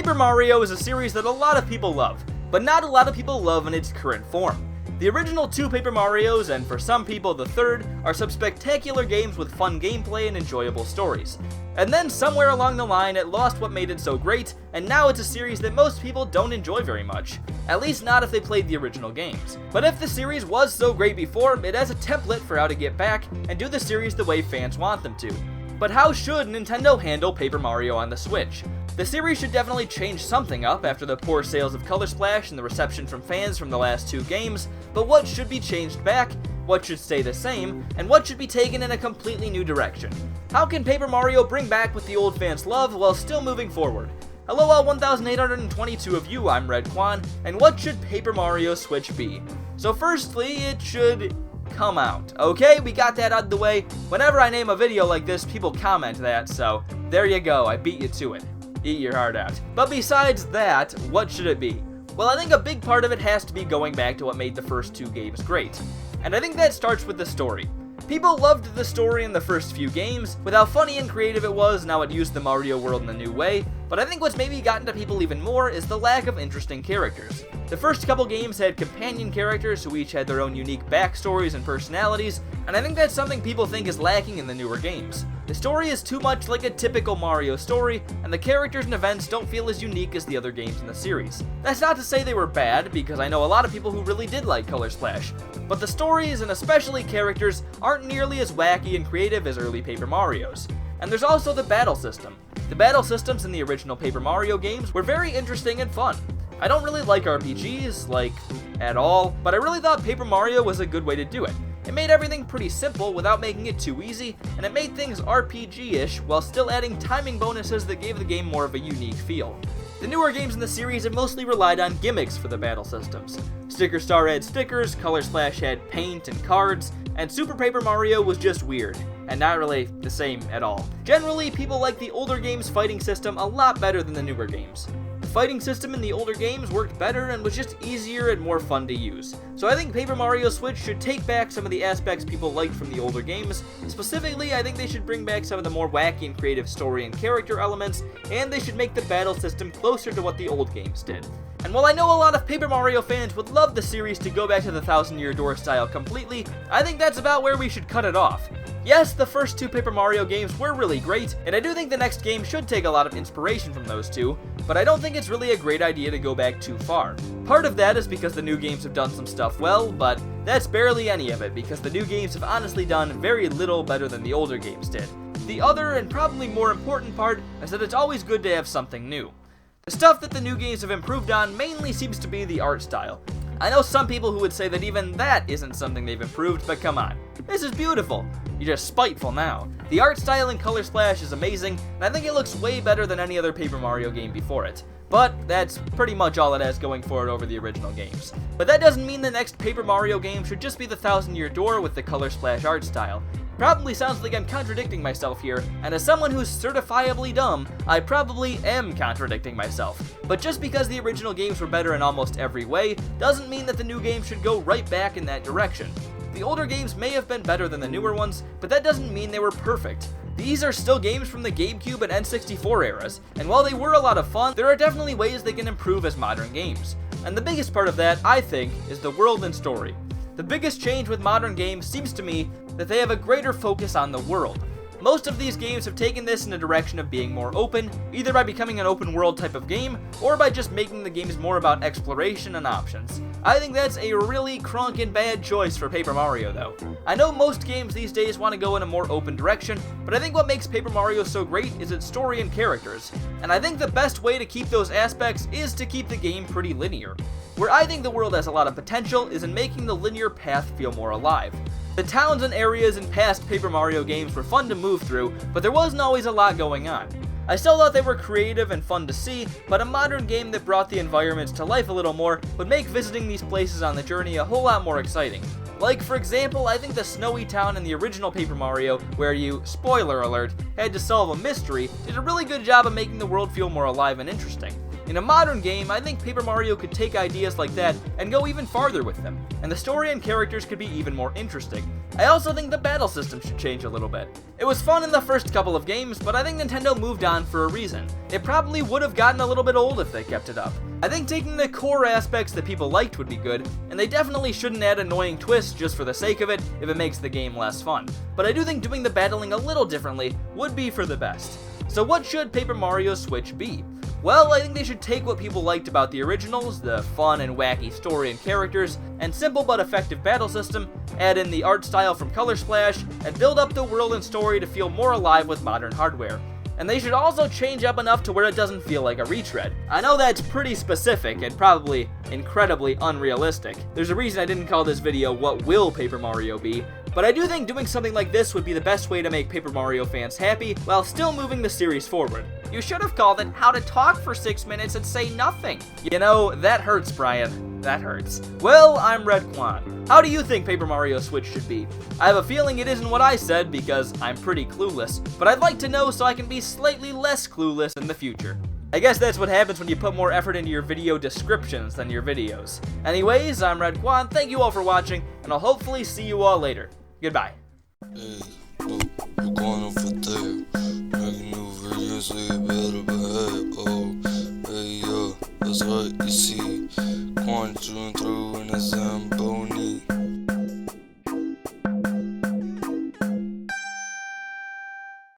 Paper Mario is a series that a lot of people love, but not a lot of people love in its current form. The original 2 Paper Marios, and for some people the third, are some spectacular games with fun gameplay and enjoyable stories. And then somewhere along the line it lost what made it so great, and now it's a series that most people don't enjoy very much. At least not if they played the original games. But if the series was so great before, it has a template for how to get back and do the series the way fans want them to. But how should Nintendo handle Paper Mario on the Switch? The series should definitely change something up after the poor sales of Color Splash and the reception from fans from the last 2 games, but what should be changed back, what should stay the same, and what should be taken in a completely new direction? How can Paper Mario bring back what the old fans love while still moving forward? Hello all 1,822 of you, I'm Redkwan, and what should Paper Mario Switch be? So firstly, it should come out. Okay, we got that out of the way. Whenever I name a video like this, people comment that, so there you go, I beat you to it. Eat your heart out. But besides that, what should it be? Well, I think a big part of it has to be going back to what made the first 2 games great. And I think that starts with the story. People loved the story in the first few games, with how funny and creative it was and how it used the Mario world in a new way, but I think what's maybe gotten to people even more is the lack of interesting characters. The first couple games had companion characters who each had their own unique backstories and personalities, and I think that's something people think is lacking in the newer games. The story is too much like a typical Mario story, and the characters and events don't feel as unique as the other games in the series. That's not to say they were bad, because I know a lot of people who really did like Color Splash, but the stories, and especially characters, aren't nearly as wacky and creative as early Paper Marios. And there's also the battle system. The battle systems in the original Paper Mario games were very interesting and fun. I don't really like RPGs, at all, but I really thought Paper Mario was a good way to do it. It made everything pretty simple without making it too easy, and it made things RPG-ish while still adding timing bonuses that gave the game more of a unique feel. The newer games in the series have mostly relied on gimmicks for the battle systems. Sticker Star had stickers, Color Splash had paint and cards, and Super Paper Mario was just weird, and not really the same at all. Generally, people like the older games' fighting system a lot better than the newer games. The fighting system in the older games worked better and was just easier and more fun to use. So I think Paper Mario Switch should take back some of the aspects people liked from the older games. Specifically, I think they should bring back some of the more wacky and creative story and character elements, and they should make the battle system closer to what the old games did. And while I know a lot of Paper Mario fans would love the series to go back to the Thousand Year Door style completely, I think that's about where we should cut it off. Yes, the first 2 Paper Mario games were really great, and I do think the next game should take a lot of inspiration from those 2, but I don't think it's really a great idea to go back too far. Part of that is because the new games have done some stuff well, but that's barely any of it because the new games have honestly done very little better than the older games did. The other, and probably more important part, is that it's always good to have something new. The stuff that the new games have improved on mainly seems to be the art style. I know some people who would say that even that isn't something they've improved, but come on. This is beautiful. You're just spiteful now. The art style in Color Splash is amazing, and I think it looks way better than any other Paper Mario game before it. But that's pretty much all it has going for it over the original games. But that doesn't mean the next Paper Mario game should just be the Thousand Year Door with the Color Splash art style. Probably sounds like I'm contradicting myself here, and as someone who's certifiably dumb, I probably am contradicting myself. But just because the original games were better in almost every way, doesn't mean that the new games should go right back in that direction. The older games may have been better than the newer ones, but that doesn't mean they were perfect. These are still games from the GameCube and N64 eras, and while they were a lot of fun, there are definitely ways they can improve as modern games. And the biggest part of that, I think, is the world and story. The biggest change with modern games seems to me that they have a greater focus on the world. Most of these games have taken this in a direction of being more open, either by becoming an open world type of game, or by just making the games more about exploration and options. I think that's a really crunk and bad choice for Paper Mario though. I know most games these days want to go in a more open direction, but I think what makes Paper Mario so great is its story and characters. And I think the best way to keep those aspects is to keep the game pretty linear. Where I think the world has a lot of potential is in making the linear path feel more alive. The towns and areas in past Paper Mario games were fun to move through, but there wasn't always a lot going on. I still thought they were creative and fun to see, but a modern game that brought the environments to life a little more would make visiting these places on the journey a whole lot more exciting. Like, for example, I think the snowy town in the original Paper Mario, where you, spoiler alert, had to solve a mystery, did a really good job of making the world feel more alive and interesting. In a modern game, I think Paper Mario could take ideas like that and go even farther with them, and the story and characters could be even more interesting. I also think the battle system should change a little bit. It was fun in the first couple of games, but I think Nintendo moved on for a reason. It probably would have gotten a little bit old if they kept it up. I think taking the core aspects that people liked would be good, and they definitely shouldn't add annoying twists just for the sake of it if it makes the game less fun. But I do think doing the battling a little differently would be for the best. So what should Paper Mario Switch be? Well, I think they should take what people liked about the originals, the fun and wacky story and characters, and simple but effective battle system, add in the art style from Color Splash, and build up the world and story to feel more alive with modern hardware. And they should also change up enough to where it doesn't feel like a retread. I know that's pretty specific and probably incredibly unrealistic. There's a reason I didn't call this video What Will Paper Mario Be? But I do think doing something like this would be the best way to make Paper Mario fans happy while still moving the series forward. You should have called it How to Talk for 6 minutes and Say Nothing. You know, that hurts, Brian. That hurts. Well, I'm Redkwan. How do you think Paper Mario Switch should be? I have a feeling it isn't what I said because I'm pretty clueless, but I'd like to know so I can be slightly less clueless in the future. I guess that's what happens when you put more effort into your video descriptions than your videos. Anyways, I'm Redkwan, thank you all for watching, and I'll hopefully see you all later. Goodbye. Hey, look, you're going over there. Making new videos so you better behave. Oh, hey, that's right, you see. Quan through and through in a Zamboni.